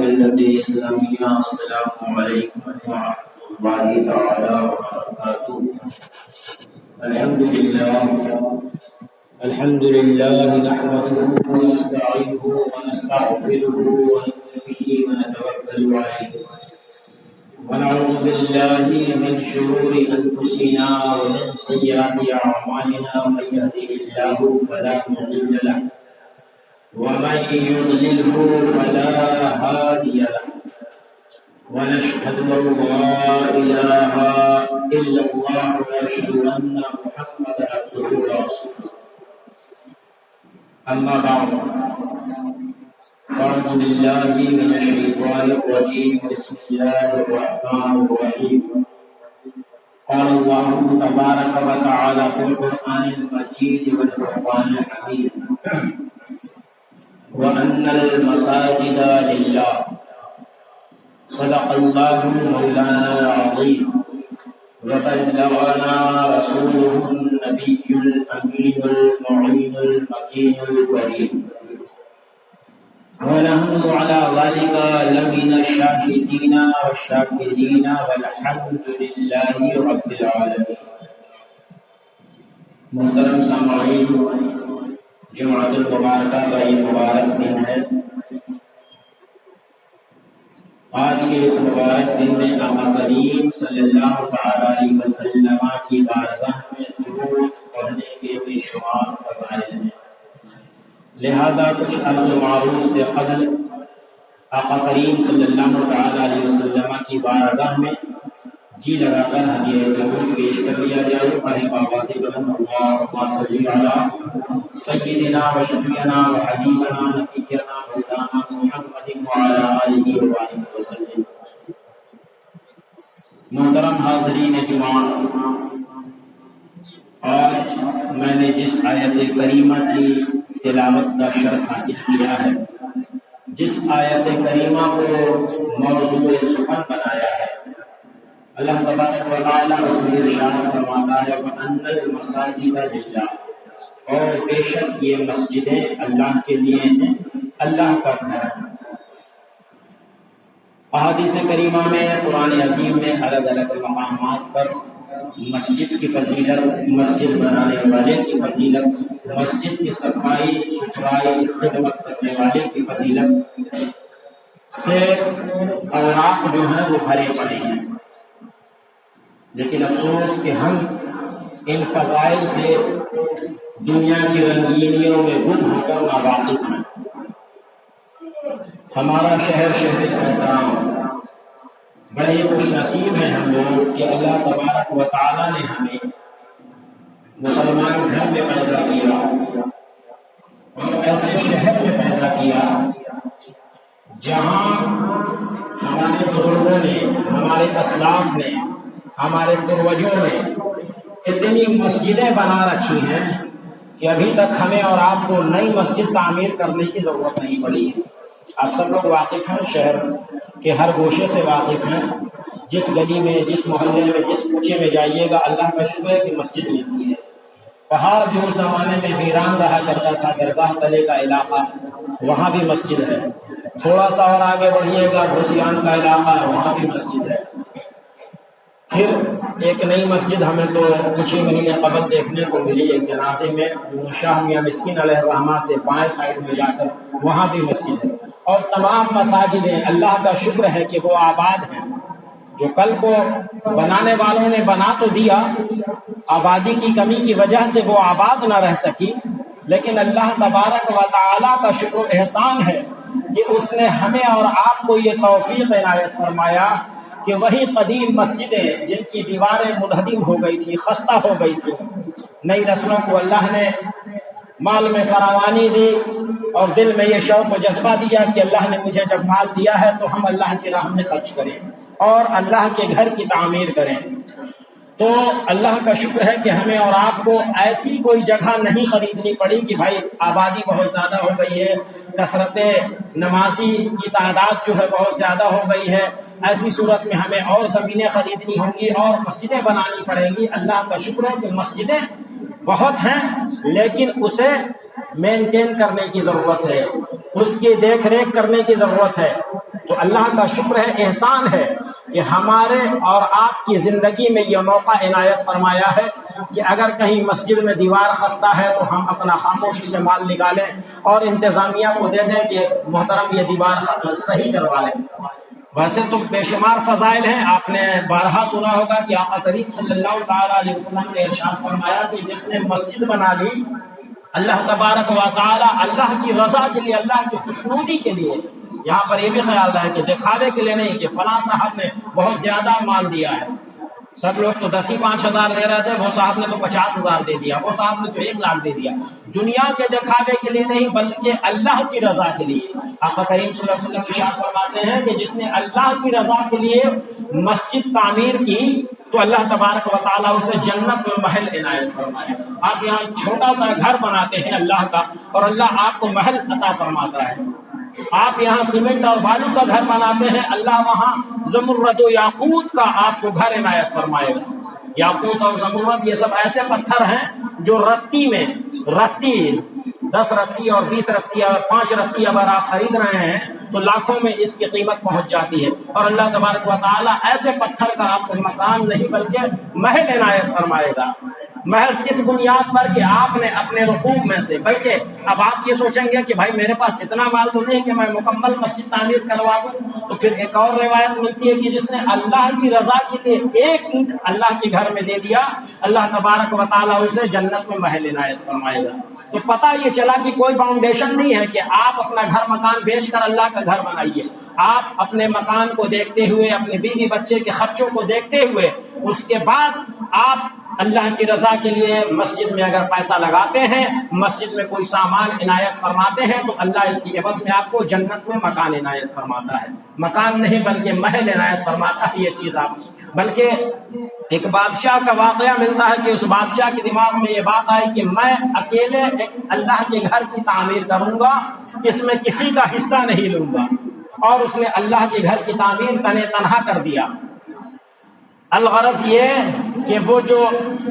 ملت اسلامیہ السلام علیکم ورحمۃ اللہ تعالی وبرکاتہ۔ الحمد للہ نحمده ونستعینه ونستغفره ونؤمن به ونتوکل علیہ ونعوذ باللہ من شرور انفسنا ومن سیئات اعمالنا، من یهده اللہ فلا مضل له ومن يضلله فلا هادي له، ونشهد ان لا اله الا الله ونشهد ان محمدا عبده ورسوله، اما بعد اعوذ بالله من الشيطان الرجيم، بسم الله الرحمن الرحيم۔ قال الله تبارك وتعالى في القرآن المجيد والفرقان الحميد: وأن المساجد لله، صدق الله مولانا العظيم، وبلغنا رسوله النبي الأمين المعين المكين الكريم، ونحن على ذلك لمن الشاهدين والشاكرين، والحمد لله رب العالمين۔ محترم سامعین، جمعۃ المبارکہ کا یہ مبارک دن ہے۔ آج کے اس مبارک دن میں آقا کریم صلی اللہ علیہ وسلم کی بارگاہ میں درود پڑھنے کے بے شمار فضائل ہیں، لہذا کچھ عرض و معروف سے قبل آقا کریم صلی اللہ علیہ وسلم کی بارگاہ میں جی لگا کر ہدیہ درود پیش کر لیا جائے۔ پڑھیں بابا سے بلند اللہم صلی علی سیدنا و شفیعنا و حبیبنا نبینا مولانا محمد وعلی آلہ وآلہ وسلم۔ محترم حاضرین جمعہ، آج میں نے جس آیت کریمہ کی تلاوت کا شرف حاصل کیا ہے، جس آیت کریمہ کو موضوع سخن بنایا ہے، اللہ تبارک و تعالیٰ اس میں ارشاد فرماتا ہے وَأَنَّ الْمَسَاجِدَ لِلَّهِ، اور بے شک یہ مسجدیں اللہ کے لیے ہیں، اللہ کا گھر ہے۔ احادیث کریمہ میں، قرآن عظیم میں الگ الگ مقامات پر مسجد کی فضیلت، مسجد بنانے والے کی فضیلت، مسجد کی صفائی ستھرائی خدمت کرنے والے کی فضیلت سے اوراق جو ہیں وہ بھرے پڑے ہیں، لیکن افسوس کہ ہم ان فضائل سے دنیا کی رنگینیوں میں گم ہو کر ناواقف ہیں۔ ہمارا شہر سنسرام، بڑے خوش نصیب ہیں ہم لوگ کہ اللہ تبارک و تعالیٰ نے ہمیں مسلمان گھر میں پیدا کیا اور ایسے شہر میں پیدا کیا جہاں ہمارے بزرگوں نے، ہمارے اسلاف نے، ہمارے پروجوں نے اتنی مسجدیں بنا رکھی ہیں کہ ابھی تک ہمیں اور آپ کو نئی مسجد تعمیر کرنے کی ضرورت نہیں پڑی ہے۔ آپ سب لوگ واقف ہیں، شہر کے ہر گوشے سے واقف ہیں، جس گلی میں، جس محلے میں، جس کوچے میں جائیے گا، اللہ کا شکر ہے کہ مسجد ملتی ہے۔ پہاڑ جو اس زمانے میں ویران رہا کرتا تھا، درگاہ تلے کا علاقہ، وہاں بھی مسجد ہے۔ تھوڑا سا اور آگے بڑھیے گا، بھوسیان کا علاقہ، وہاں بھی مسجد ہے۔ پھر ایک نئی مسجد ہمیں تو کچھ ہی مہینے قبل دیکھنے کو ملی، ایک جنازے میں شاہ میاں مسکین علیہ الرحمہ سے بائیں سائڈ میں جا کر وہاں بھی مسجد ہے۔ اور تمام مساجدیں اللہ کا شکر ہے کہ وہ آباد ہیں۔ جو کل کو بنانے والوں نے بنا تو دیا، آبادی کی کمی کی وجہ سے وہ آباد نہ رہ سکی، لیکن اللہ تبارک و تعالیٰ کا شکر و احسان ہے کہ اس نے ہمیں اور آپ کو یہ توفیق عنایت فرمایا کہ وہی قدیم مسجدیں جن کی دیواریں منہدم ہو گئی تھی، خستہ ہو گئی تھی، نئی نسلوں کو اللہ نے مال میں فراوانی دی اور دل میں یہ شوق و جذبہ دیا کہ اللہ نے مجھے جب مال دیا ہے تو ہم اللہ کی راہ میں خرچ کریں اور اللہ کے گھر کی تعمیر کریں۔ تو اللہ کا شکر ہے کہ ہمیں اور آپ کو ایسی کوئی جگہ نہیں خریدنی پڑی کہ بھائی آبادی بہت زیادہ ہو گئی ہے، کثرت نمازی کی تعداد جو ہے بہت زیادہ ہو گئی ہے، ایسی صورت میں ہمیں اور زمینیں خریدنی ہوں گی اور مسجدیں بنانی پڑیں گی۔ اللہ کا شکر ہے کہ مسجدیں بہت ہیں، لیکن اسے مینٹین کرنے کی ضرورت ہے، اس کی دیکھ ریکھ کرنے کی ضرورت ہے۔ تو اللہ کا شکر ہے، احسان ہے کہ ہمارے اور آپ کی زندگی میں یہ موقع عنایت فرمایا ہے کہ اگر کہیں مسجد میں دیوار خستہ ہے تو ہم اپنا خاموشی سے مال نکالیں اور انتظامیہ کو دے دیں کہ محترم یہ دیوار صحیح کروا لیں۔ ویسے تو بے شمار فضائل ہیں، آپ نے بارہا سنا ہوگا کہ آقا کریم صلی اللہ تعالیٰ علیہ وسلم نے ارشاد فرمایا کہ جس نے مسجد بنا لی اللہ تبارک و تعالیٰ اللہ کی رضا کے لیے، اللہ کی خوشنودی کے لیے، یہاں پر یہ بھی خیال رہے کہ دکھاوے کے لیے نہیں کہ فلاں صاحب نے بہت زیادہ مال دیا ہے، سب لوگ تو 10,000-5,000 دے رہے تھے، وہ صاحب نے تو 50,000 دے دیا، وہ صاحب نے تو 1,00,000 دے دیا، دنیا کے دکھاوے کے لیے نہیں بلکہ اللہ کی رضا کے لیے۔ آقا کریم صلی اللہ علیہ وسلم ارشاد فرماتے ہیں کہ جس نے اللہ کی رضا کے لیے مسجد تعمیر کی تو اللہ تبارک و تعالیٰ اسے جنت میں محل عنایت فرمائے۔ آپ یہاں چھوٹا سا گھر بناتے ہیں اللہ کا اور اللہ آپ کو محل عطا فرماتا ہے۔ آپ یہاں سیمنٹ اور بالو کا گھر بناتے ہیں، اللہ وہاں زمرد و یاقوت کا آپ کو گھر عنایت فرمائے گا۔ یاقوت اور زمرد یہ سب ایسے پتھر ہیں جو رتی 10 رتی اور 20 رتی اور 5 رتی اگر آپ خرید رہے ہیں تو لاکھوں میں اس کی قیمت پہنچ جاتی ہے، اور اللہ تبارک و تعالیٰ ایسے پتھر کا آپ کو مکان نہیں بلکہ محل عنایت فرمائے گا، محض اس بنیاد پر کہ آپ نے اپنے رقوق میں سے، بلکہ اب آپ یہ سوچیں گے کہ بھائی میرے پاس اتنا مال تو نہیں کہ میں مکمل مسجد تعمیر کروا دوں، تو پھر ایک اور روایت ملتی ہے کہ جس نے اللہ کی رضا کے لیے ایک اینٹ اللہ کے گھر میں دے دیا اللہ تبارک و تعالیٰ اسے جنت میں محل عنایت فرمائے گا۔ تو پتہ یہ چلا کہ کوئی باؤنڈیشن نہیں ہے کہ آپ اپنا گھر مکان بیچ کر اللہ کا گھر بنائیے، آپ اپنے مکان کو دیکھتے ہوئے، اپنے بیوی بچے کے خرچوں کو دیکھتے ہوئے، اس کے بعد آپ اللہ کی رضا کے لیے مسجد میں اگر پیسہ لگاتے ہیں، مسجد میں کوئی سامان عنایت فرماتے ہیں تو اللہ اس کی عوض میں آپ کو جنت میں مکان عنایت فرماتا ہے، مکان نہیں بلکہ محل عنایت فرماتا ہے۔ یہ چیز آپ، بلکہ ایک بادشاہ کا واقعہ ملتا ہے کہ اس بادشاہ کے دماغ میں یہ بات آئی کہ میں اکیلے ایک اللہ کے گھر کی تعمیر کروں گا، اس میں کسی کا حصہ نہیں لوں گا، اور اس نے اللہ کے گھر کی تعمیر تنہا کر دیا۔ الغرض یہ کہ وہ جو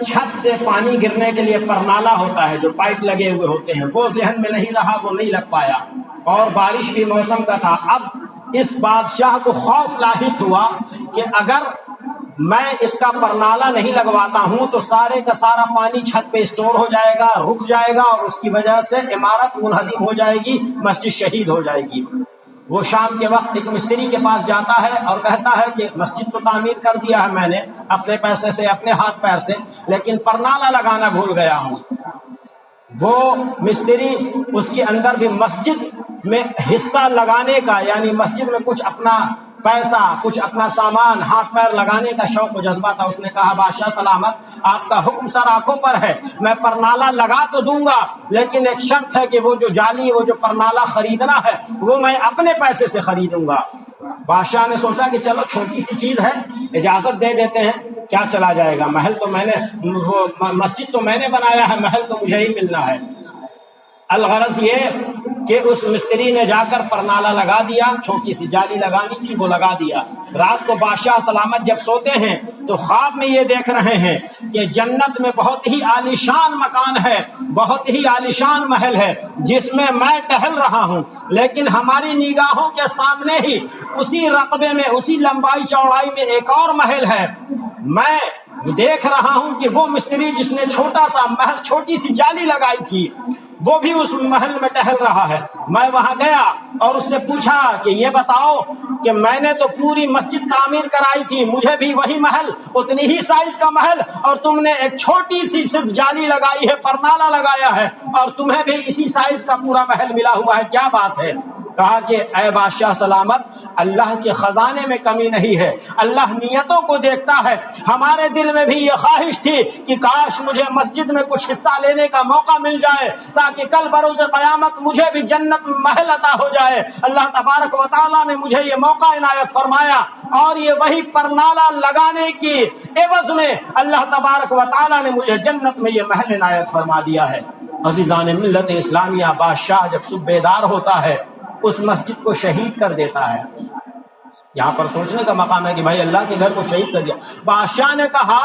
چھت سے پانی گرنے کے لیے پرنالہ ہوتا ہے، جو پائپ لگے ہوئے ہوتے ہیں، وہ ذہن میں نہیں رہا، وہ نہیں لگ پایا، اور بارش بھی موسم کا تھا۔ اب اس بادشاہ کو خوف لاحق ہوا کہ اگر میں اس کا پرنالہ نہیں لگواتا ہوں تو سارے کا سارا پانی چھت پہ اسٹور ہو جائے گا، رک جائے گا، اور اس کی وجہ سے عمارت منہدم ہو جائے گی، مسجد شہید ہو جائے گی۔ وہ شام کے وقت ایک مستری کے پاس جاتا ہے اور کہتا ہے کہ مسجد تو تعمیر کر دیا ہے میں نے اپنے پیسے سے، اپنے ہاتھ پیر سے، لیکن پرنالہ لگانا بھول گیا ہوں۔ وہ مستری اس کے اندر بھی مسجد میں حصہ لگانے کا، یعنی مسجد میں کچھ اپنا پیسہ، کچھ اپنا سامان، ہاتھ پیر لگانے کا شوق و جذبہ تھا۔ اس نے کہا بادشاہ سلامت، آپ کا حکم سر آنکھوں پر ہے، میں پرنالہ لگا تو دوں گا، لیکن ایک شرط ہے کہ وہ جو جالی، وہ جو پرنالہ خریدنا ہے وہ میں اپنے پیسے سے خریدوں گا۔ بادشاہ نے سوچا کہ چلو چھوٹی سی چیز ہے، اجازت دے دیتے ہیں، کیا چلا جائے گا، محل تو میں نے، مسجد تو میں نے بنایا ہے، محل تو مجھے ہی ملنا ہے۔ الغرض یہ کہ اس مستری نے جا کر پرنالہ لگا دیا، چھوٹی سی جالی لگانی تھی وہ لگا دیا۔ رات کو بادشاہ سلامت جب سوتے ہیں تو خواب میں یہ دیکھ رہے ہیں کہ جنت میں بہت ہی عالیشان مکان ہے، بہت ہی عالیشان محل ہے، جس میں میں ٹہل رہا ہوں، لیکن ہماری نگاہوں کے سامنے ہی اسی رقبے میں، اسی لمبائی چوڑائی میں ایک اور محل ہے۔ میں دیکھ رہا ہوں کہ وہ مستری جس نے چھوٹا سا محل، چھوٹی سی جالی لگائی تھی، وہ بھی اس محل میں ٹہل رہا ہے۔ میں وہاں گیا اور اس سے پوچھا کہ یہ بتاؤ کہ میں نے تو پوری مسجد تعمیر کرائی تھی، مجھے بھی وہی محل، اتنی ہی سائز کا محل، اور تم نے ایک چھوٹی سی صرف جالی لگائی ہے، پرنالہ لگایا ہے، اور تمہیں بھی اسی سائز کا پورا محل ملا ہوا ہے، کیا بات ہے؟ کہا کہ اے بادشاہ سلامت، اللہ کے خزانے میں کمی نہیں ہے، اللہ نیتوں کو دیکھتا ہے۔ ہمارے دل میں بھی یہ خواہش تھی کہ کاش مجھے مسجد میں کچھ حصہ لینے کا موقع مل جائے تاکہ کل بروز قیامت مجھے بھی جنت میں محل عطا ہو جائے۔ اللہ تبارک و تعالیٰ نے مجھے یہ موقع عنایت فرمایا، اور یہ وہی پرنالہ لگانے کی عوض میں اللہ تبارک و تعالیٰ نے مجھے جنت میں یہ محل عنایت فرما دیا ہے۔ عزیزان ملت اسلامیہ، بادشاہ جب صبح بیدار ہوتا ہے اس مسجد کو شہید کر دیتا ہے۔ یہاں پر سوچنے کا مقام ہے کہ بھائی اللہ کے گھر کو شہید کر دیا۔ بادشاہ نے کہا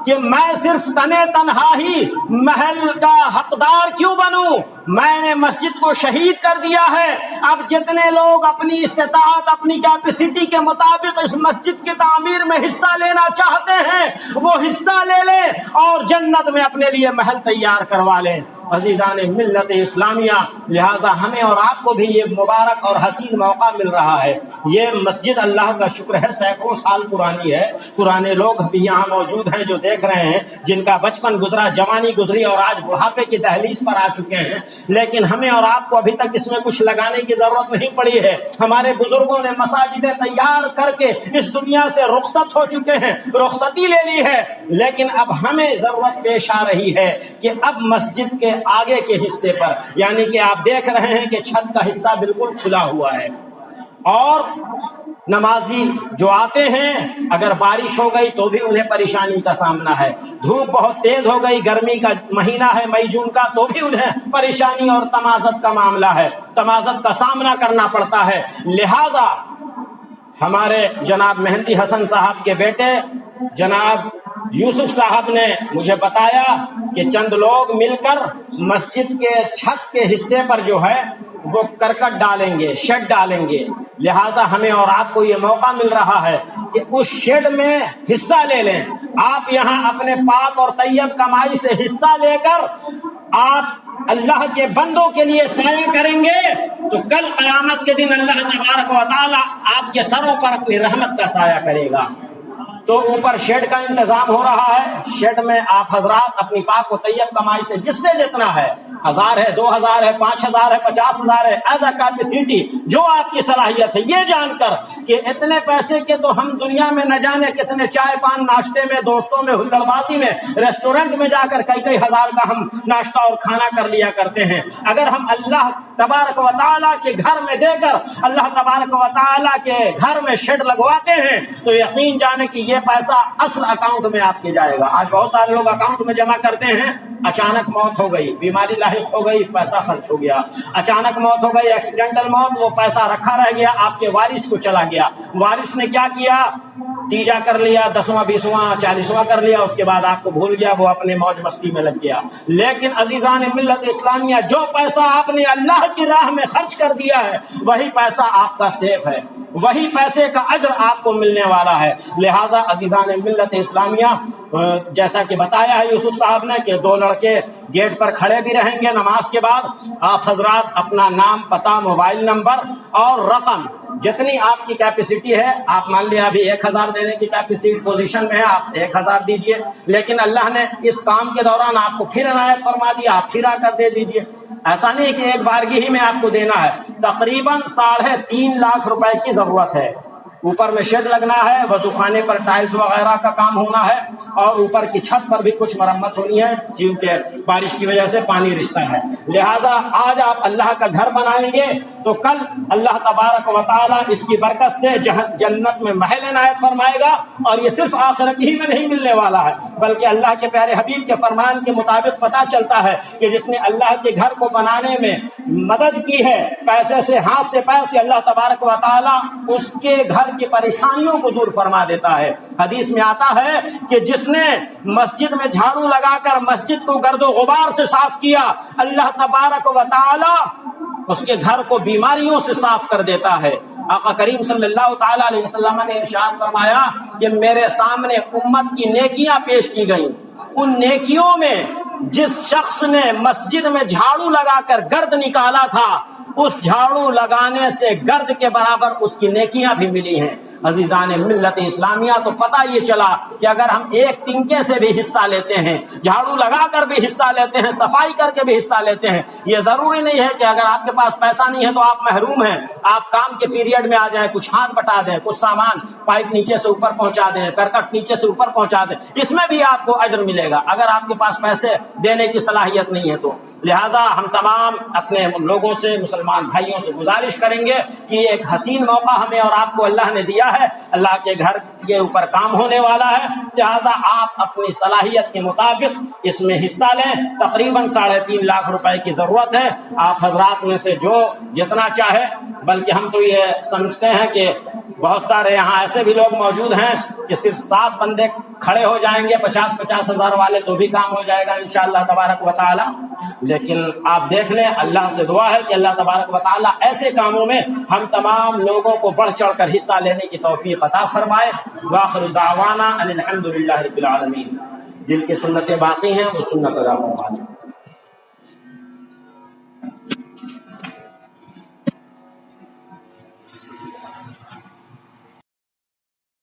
کہ میں صرف تنہا ہی محل کا حقدار کیوں بنوں، میں نے مسجد کو شہید کر دیا ہے، اب جتنے لوگ اپنی استطاعت اپنی کیپیسٹی کے مطابق اس مسجد کی تعمیر میں حصہ لینا چاہتے ہیں وہ حصہ لے لیں اور جنت میں اپنے لیے محل تیار کروا لیں۔ عزیزان ملت اسلامیہ، لہٰذا ہمیں اور آپ کو بھی یہ مبارک اور حسین موقع مل رہا ہے۔ یہ مسجد اللہ کا شکر ہے سینکڑوں سال پرانی ہے، پرانے لوگ بھی یہاں موجود ہیں جو دیکھ رہے ہیں، جن کا بچپن گزرا، جوانی گزری اور آج بڑھاپے کی دہلیز پر آ چکے ہیں، لیکن ہمیں اور آپ کو ابھی تک اس میں کچھ لگانے کی ضرورت نہیں پڑی ہے۔ ہمارے بزرگوں نے مساجدیں تیار کر کے اس دنیا سے رخصت ہو چکے ہیں، رخصتی لے لی ہے، لیکن اب ہمیں ضرورت پیش آ رہی ہے کہ اب مسجد کے آگے کے حصے پر، یعنی کہ آپ دیکھ رہے ہیں کہ چھت کا حصہ بالکل کھلا ہوا ہے، اور نمازی جو آتے ہیں اگر بارش ہو گئی تو بھی انہیں پریشانی کا سامنا ہے، دھوپ بہت تیز ہو گئی، گرمی کا مہینہ ہے مئی جون کا، تو بھی انہیں پریشانی اور تمازت کا معاملہ ہے، تمازت کا سامنا کرنا پڑتا ہے۔ لہذا ہمارے جناب مہندی حسن صاحب کے بیٹے جناب یوسف صاحب نے مجھے بتایا کہ چند لوگ مل کر مسجد کے چھت کے حصے پر جو ہے وہ کرکٹ ڈالیں گے، شیڈ ڈالیں گے، لہٰذا ہمیں اور آپ کو یہ موقع مل رہا ہے کہ اس شیڈ میں حصہ لے لیں۔ آپ یہاں اپنے پاک اور طیب کمائی سے حصہ لے کر آپ اللہ کے بندوں کے لیے سایہ کریں گے تو کل قیامت کے دن اللہ تبارک و تعالی آپ کے سروں پر اپنی رحمت کا سایہ کرے گا۔ تو اوپر شیڈ کا انتظام ہو رہا ہے، شیڈ میں آپ حضرات اپنی پاک و طیب کمائی سے جس سے جتنا ہے، 1000 ہے، 2000 ہے، 5000 ہے، 50000 ہے، ایز اے کیپیسٹی جو آپ کی صلاحیت ہے، یہ جان کر کہ اتنے پیسے کے تو ہم دنیا میں نہ جانے کتنے چائے پان ناشتے میں، دوستوں میں، ہلڑ بازی میں، ریسٹورنٹ میں جا کر کئی ہزار کا ہم ناشتہ اور کھانا کر لیا کرتے ہیں۔ اگر ہم اللہ تبارک و تعالیٰ کے گھر میں دے کر اللہ تبارک و تعالیٰ کے گھر میں شیڈ لگواتے ہیں تو یقین جانے کہ یہ پیسہ اصل اکاؤنٹ میں آپ کے جائے گا۔ آج بہت سارے لوگ اکاؤنٹ میں جمع کرتے ہیں، اچانک موت ہو گئی، بیماری لاحق ہو گئی، پیسہ خرچ ہو گیا، اچانک موت ہو گئی، ایکسیڈنٹل موت، وہ پیسہ رکھا رہ گیا، آپ کے وارث کو چلا گیا، وارث نے کیا کیا، تیجا کر لیا، 10واں 20واں 40واں کر لیا، اس کے بعد آپ کو بھول گیا، وہ اپنے موج مستی میں لگ گیا۔ لیکن عزیزان ملت اسلامیہ، جو پیسہ آپ نے اللہ کی راہ میں خرچ کر دیا ہے وہی پیسہ آپ کا سیف ہے، وہی پیسے کا اجر آپ کو ملنے والا ہے۔ لہٰذا عزیزان ملت اسلامیہ، جیسا کہ بتایا ہے یوسف صاحب نے کہ 2 لڑکے گیٹ پر کھڑے بھی رہیں گے نماز کے بعد، آپ حضرات اپنا نام، پتہ، موبائل نمبر اور رقم جتنی آپ کی کیپیسٹی ہے، آپ مان لیا ابھی 1000 دینے کی کیپیسٹی پوزیشن میں ہے، آپ 1000 دیجئے، لیکن اللہ نے اس کام کے دوران آپ کو پھر عنایت فرما دیا، آپ پھر آ کر دے دیجئے۔ ایسا نہیں کہ ایک بارگی ہی میں آپ کو دینا ہے، تقریباً 3.5 لاکھ روپے کی ضرورت ہے۔ اوپر میں شیڈ لگنا ہے، وضو خانے پر ٹائلز وغیرہ کا کام ہونا ہے، اور اوپر کی چھت پر بھی کچھ مرمت ہونی ہے کیونکہ بارش کی وجہ سے پانی رستا ہے۔ لہٰذا آج آپ اللہ کا گھر بنائیں گے تو کل اللہ تبارک و تعالیٰ اس کی برکت سے جنت میں محل عنایت فرمائے گا، اور یہ صرف آخرت ہی میں نہیں ملنے والا ہے بلکہ اللہ کے پیارے حبیب کے فرمان کے مطابق پتہ چلتا ہے کہ جس نے اللہ کے گھر کو بنانے میں مدد کی ہے، پیسے سے، ہاتھ سے پیر سے، اللہ تبارک و تعالیٰ اس کے گھر کی پریشانیوں کو دور فرما دیتا ہے۔ حدیث میں آتا ہے کہ جس نے مسجد میں جھاڑو لگا کر مسجد کو گرد و غبار سے صاف کیا، اللہ تبارک و تعالیٰ اس کے گھر کو بیماریوں سے صاف کر دیتا ہے۔ آقا کریم صلی اللہ تعالیٰ علیہ وسلم نے ارشاد فرمایا کہ میرے سامنے امت کی نیکیاں پیش کی گئیں، ان نیکیوں میں جس شخص نے مسجد میں جھاڑو لگا کر گرد نکالا تھا، اس جھاڑو لگانے سے گرد کے برابر اس کی نیکیاں بھی ملی ہیں۔ عزیزان ملت اسلامیہ، تو پتہ یہ چلا کہ اگر ہم ایک تنکے سے بھی حصہ لیتے ہیں، جھاڑو لگا کر بھی حصہ لیتے ہیں، صفائی کر کے بھی حصہ لیتے ہیں، یہ ضروری نہیں ہے کہ اگر آپ کے پاس پیسہ نہیں ہے تو آپ محروم ہیں، آپ کام کے پیریڈ میں آ جائیں، کچھ ہاتھ بٹا دیں، کچھ سامان پائپ نیچے سے اوپر پہنچا دیں، کرکٹ نیچے سے اوپر پہنچا دیں، اس میں بھی آپ کو اجر ملے گا اگر آپ کے پاس پیسے دینے کی صلاحیت نہیں ہے تو۔ لہٰذا ہم تمام اپنے لوگوں سے، مسلمان بھائیوں سے گزارش کریں گے کہ ایک حسین موقع ہمیں اور آپ کو اللہ نے دیا ہے، اللہ کے گھر کے اوپر کام ہونے والا ہے، لہٰذا آپ اپنی صلاحیت کے مطابق اس میں حصہ لیں۔ تقریباً 3.5 لاکھ روپے کی ضرورت ہے، آپ حضرات میں سے جو جتنا چاہے، بلکہ ہم تو یہ سمجھتے ہیں کہ بہت سارے یہاں ایسے بھی لوگ موجود ہیں کہ صرف 7 بندے کھڑے ہو جائیں گے 50-50 ہزار والے تو بھی کام ہو جائے گا انشاءاللہ تبارک و تعالی. لیکن آپ دیکھ لیں، اللہ سے دعا ہے کہ اللہ تبارک و تعالی ایسے کاموں میں ہم تمام لوگوں کو بڑھ چڑھ کر حصہ لینے کی توفیق عطا فرمائے. وآخر دعوانا ان الحمدللہ رب العالمین. جن کی سنتیں باقی ہیں وہ سنت ادا فرمائے.